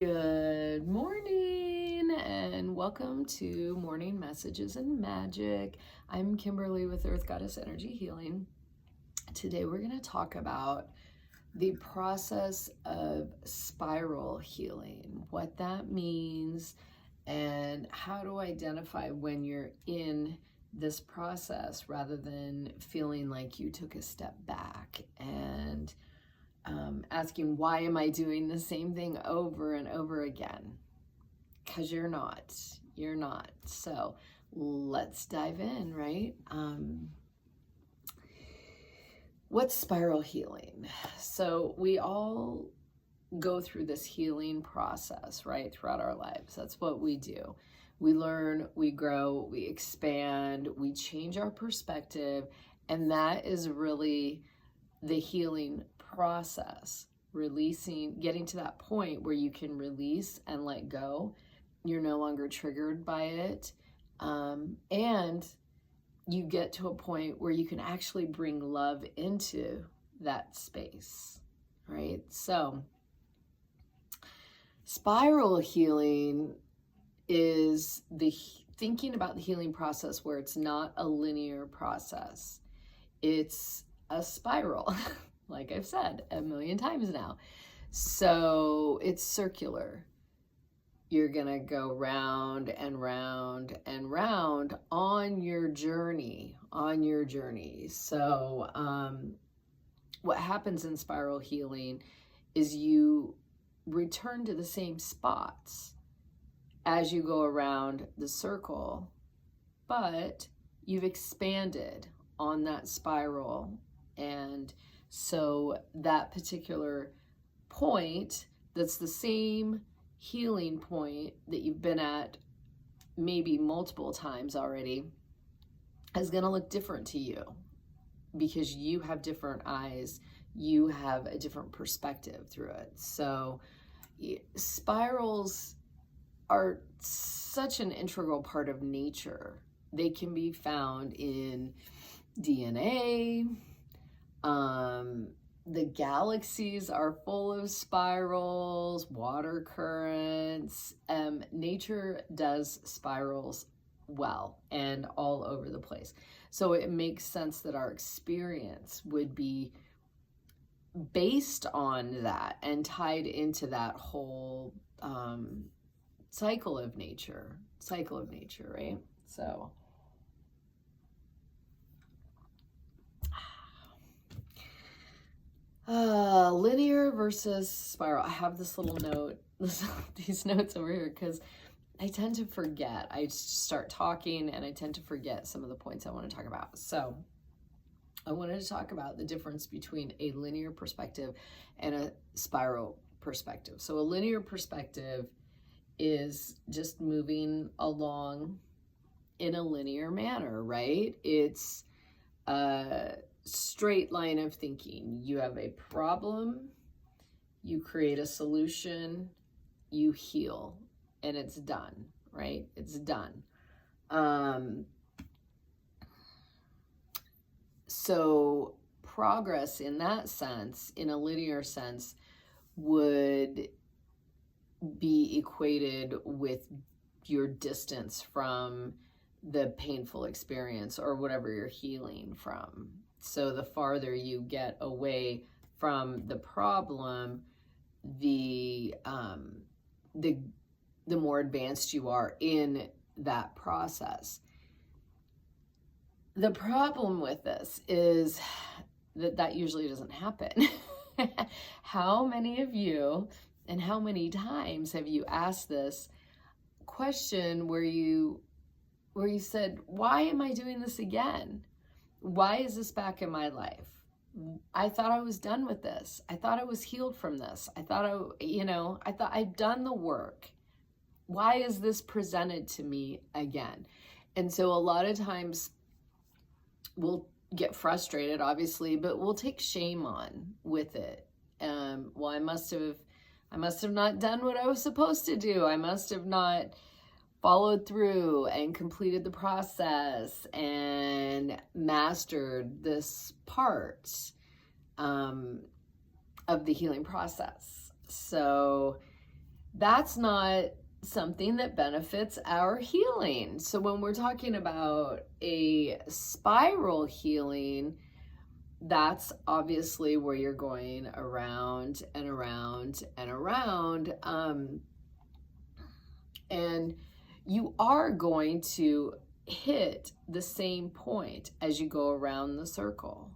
Good morning and welcome to Morning Messages and Magic. I'm Kimberly with Earth Goddess Energy Healing. Today we're going to talk about the process of spiral healing, what that means, and how to identify when you're in this process rather than feeling like you took a step back and asking, why am I doing the same thing over and over again? Because you're not. You're not. So let's dive in, right? What's spiral healing? So we all go through this healing process, right, throughout our lives. That's what we do. We learn, we grow, we expand, we change our perspective, and that is really the healing process. Releasing, getting to that point where you can release and let go. You're no longer triggered by it. And you get to a point where you can actually bring love into that space, right? So, spiral healing is the thinking about the healing process where it's not a linear process. It's a spiral, like I've said a million times now. So it's circular. You're going to go round and round and round on your journey, So what happens in spiral healing is you return to the same spots as you go around the circle, but you've expanded on that spiral. And so that particular point, that's the same healing point that you've been at maybe multiple times already, is going to look different to you because you have different eyes, you have a different perspective through it. So spirals are such an integral part of nature. They can be found in DNA. The galaxies are full of spirals, water currents. Nature does spirals well and all over the place. So it makes sense that our experience would be based on that and tied into that whole cycle of nature, right? So linear versus spiral. I have this little note, these notes over here, because I tend to forget. I just start talking and I tend to forget some of the points I want to talk about. So I wanted to talk about the difference between a linear perspective and a spiral perspective. So a linear perspective is just moving along in a linear manner, right? It's a straight line of thinking. You have a problem, you create a solution, you heal, and it's done, right? It's done. So progress in that sense, in a linear sense, would be equated with your distance from the painful experience or whatever you're healing from. So the farther you get away from the problem, the more advanced you are in that process. The problem with this is that usually doesn't happen. How many of you and how many times have you asked this question where you said, why am I doing this again? Why is this back in my life? I thought I was done with this. I thought I was healed from this. I thought I'd done the work. Why is this presented to me again? And so a lot of times we'll get frustrated, obviously, but we'll take shame on with it. Well, I must have not done what I was supposed to do. I must have not followed through and completed the process and mastered this part of the healing process. So that's not something that benefits our healing. So when we're talking about a spiral healing, that's obviously where you're going around and around and around. And you are going to hit the same point as you go around the circle,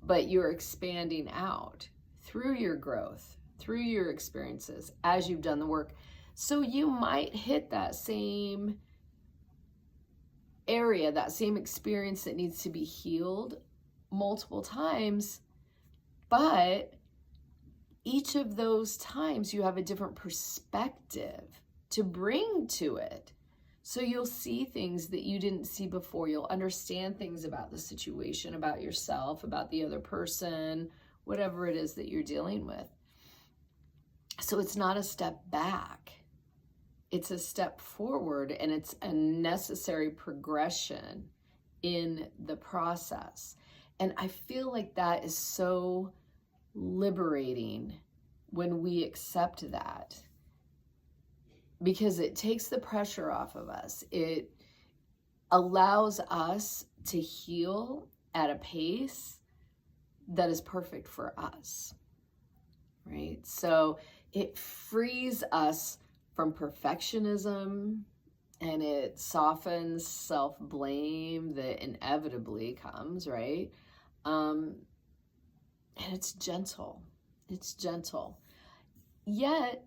but you're expanding out through your growth, through your experiences as you've done the work. So you might hit that same area, that same experience that needs to be healed multiple times, but each of those times you have a different perspective to bring to it. So you'll see things that you didn't see before. You'll understand things about the situation, about yourself, about the other person, whatever it is that you're dealing with. So it's not a step back. It's a step forward, and it's a necessary progression in the process. And I feel like that is so liberating when we accept that, because it takes the pressure off of us. It allows us to heal at a pace that is perfect for us, right? So it frees us from perfectionism, and it softens self-blame that inevitably comes, right? And it's gentle. It's gentle, yet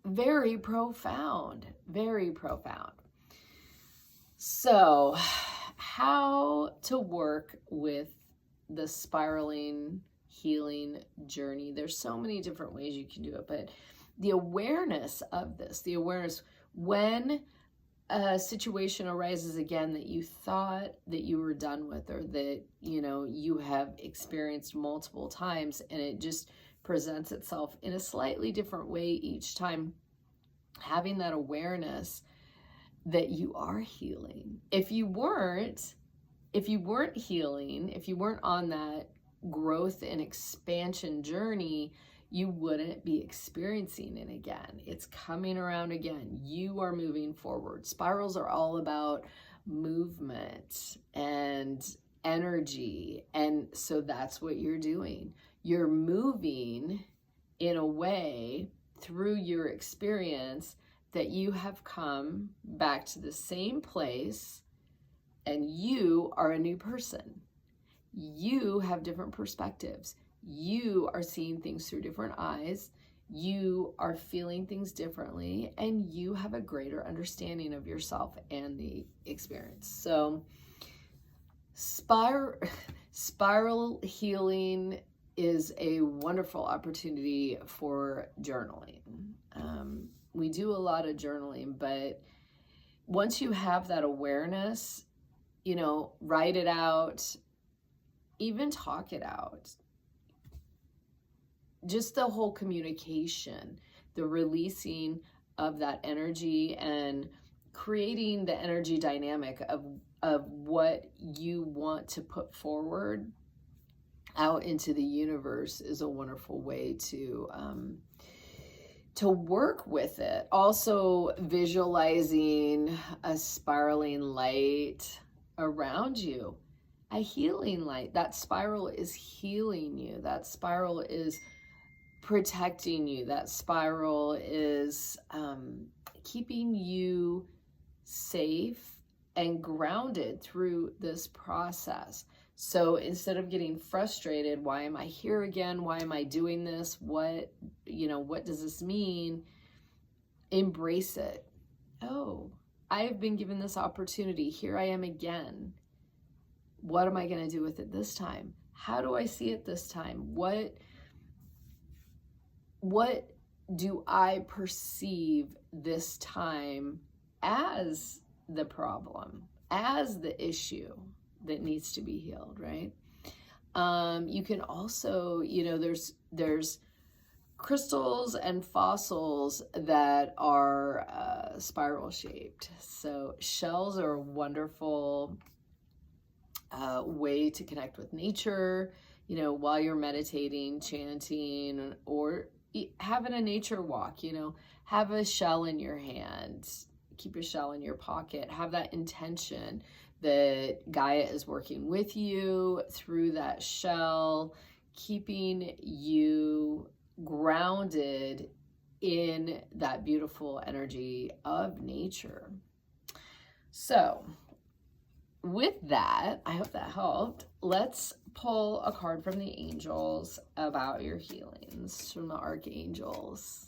very profound, very profound. So how to work with the spiraling healing journey. There's so many different ways you can do it, but the awareness of this, the awareness when a situation arises again that you thought that you were done with, or that, you know, you have experienced multiple times, and it just presents itself in a slightly different way each time, having that awareness that you are healing. If you weren't healing, if you weren't on that growth and expansion journey, you wouldn't be experiencing it again. It's coming around again. You are moving forward. Spirals are all about movement and energy. And so that's what you're doing. You're moving in a way through your experience that you have come back to the same place, and you are a new person. You have different perspectives. You are seeing things through different eyes. You are feeling things differently, and you have a greater understanding of yourself and the experience. So spiral healing is a wonderful opportunity for journaling. We do a lot of journaling, but once you have that awareness, you know, write it out, even talk it out. Just the whole communication, the releasing of that energy and creating the energy dynamic of what you want to put forward out into the universe is a wonderful way to work with it. Also, visualizing a spiraling light around you, a healing light. That spiral is healing you. That spiral is protecting you. That spiral is keeping you safe and grounded through this process. So instead of getting frustrated, why am I here again? Why am I doing this? What does this mean? Embrace it. Oh, I've been given this opportunity. Here I am again. What am I going to do with it this time? How do I see it this time? What do I perceive this time as the problem, as the issue that needs to be healed, right? You can also, there's crystals and fossils that are spiral shaped. So shells are a wonderful way to connect with nature, while you're meditating, chanting, or having a nature walk, have a shell in your hand, keep your shell in your pocket, have that intention that Gaia is working with you through that shell, keeping you grounded in that beautiful energy of nature. So with that, I hope that helped. Let's pull a card from the angels about your healings, from the archangels.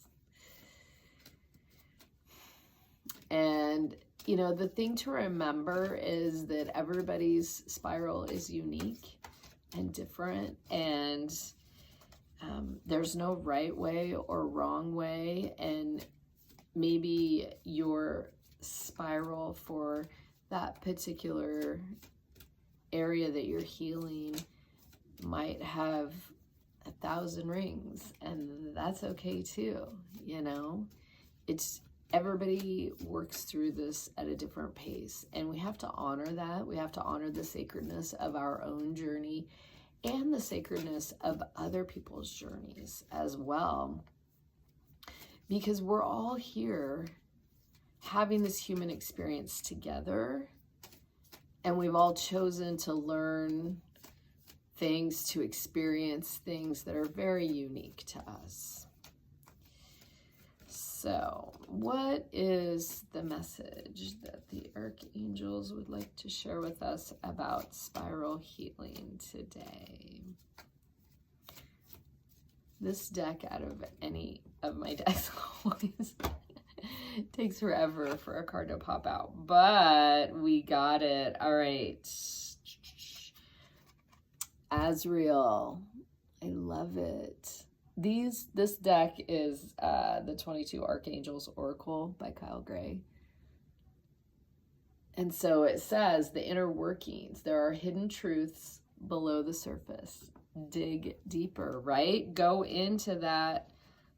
And, the thing to remember is that everybody's spiral is unique and different, and there's no right way or wrong way. And maybe your spiral for that particular area that you're healing might have 1,000 rings, and that's okay too. It's everybody works through this at a different pace, and we have to honor that. We have to honor the sacredness of our own journey and the sacredness of other people's journeys as well, because we're all here having this human experience together, and we've all chosen to learn things, to experience things that are very unique to us. So, what is the message that the archangels would like to share with us about spiral healing today? This deck, out of any of my decks, always takes forever for a card to pop out, but we got it. All right. Azrael. I love it. This deck is the 22 Archangels Oracle by Kyle Gray. And so it says the inner workings. There are hidden truths below the surface. Dig deeper, right? Go into that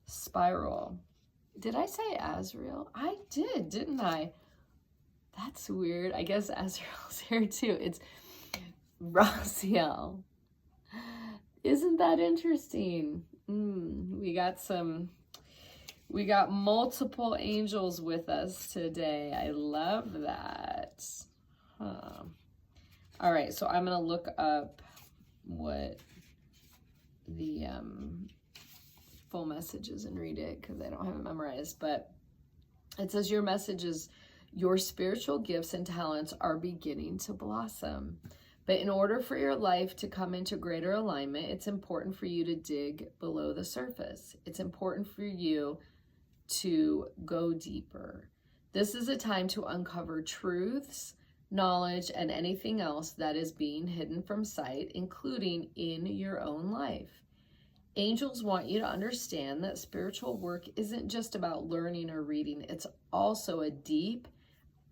spiral. Did I say Azrael? I did, didn't I? That's weird. I guess Azrael's here too. It's Raziel. Isn't that interesting? We got multiple angels with us today. I love that. All right, so I'm gonna look up what the full message is and read it because I don't have it memorized, but it says your message is your spiritual gifts and talents are beginning to blossom. But in order for your life to come into greater alignment, it's important for you to dig below the surface. It's important for you to go deeper. This is a time to uncover truths, knowledge, and anything else that is being hidden from sight, including in your own life. Angels want you to understand that spiritual work isn't just about learning or reading. It's also a deep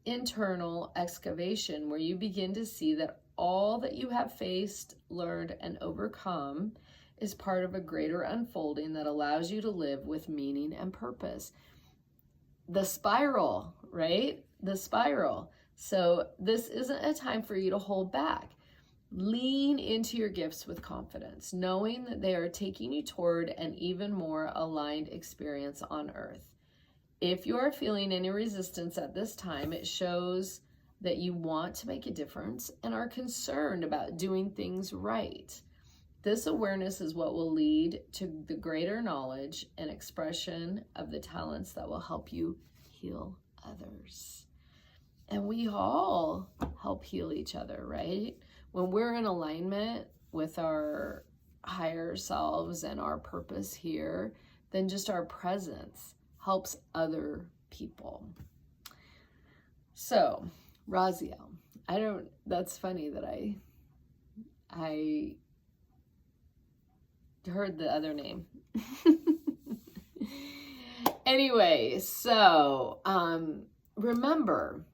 internal excavation where you begin to see that all that you have faced, learned, and overcome is part of a greater unfolding that allows you to live with meaning and purpose. The spiral, right? The spiral. So this isn't a time for you to hold back. Lean into your gifts with confidence, knowing that they are taking you toward an even more aligned experience on earth. If you are feeling any resistance at this time, it shows that you want to make a difference and are concerned about doing things right. This awareness is what will lead to the greater knowledge and expression of the talents that will help you heal others. And we all help heal each other, right? When we're in alignment with our higher selves and our purpose here, then just our presence helps other people. So, Raziel, that's funny that I heard the other name. Anyway, so remember,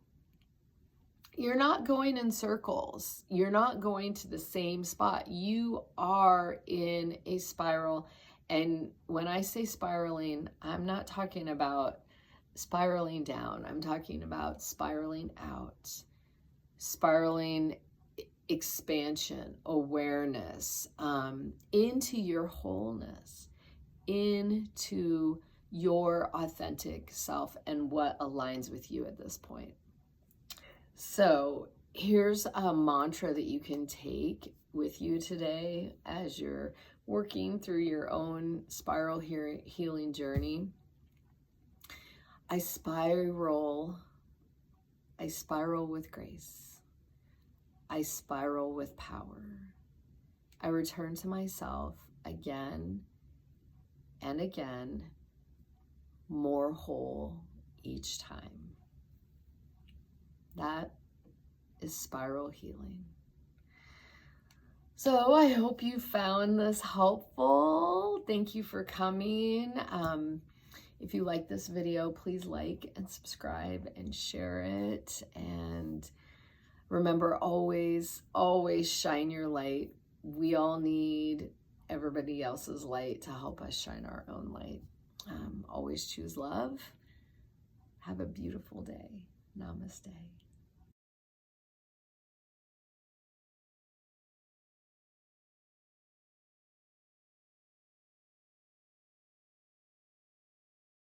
you're not going in circles. You're not going to the same spot. You are in a spiral. And when I say spiraling, I'm not talking about spiraling down. I'm talking about spiraling out, spiraling expansion, awareness, into your wholeness, into your authentic self and what aligns with you at this point. So here's a mantra that you can take with you today as you're working through your own spiral healing journey. I spiral with grace. I spiral with power. I return to myself again and again, more whole each time. That is spiral healing. So I hope you found this helpful. Thank you for coming. If you like this video, please like and subscribe and share it. And remember, always, always shine your light. We all need everybody else's light to help us shine our own light. Always choose love. Have a beautiful day. Namaste.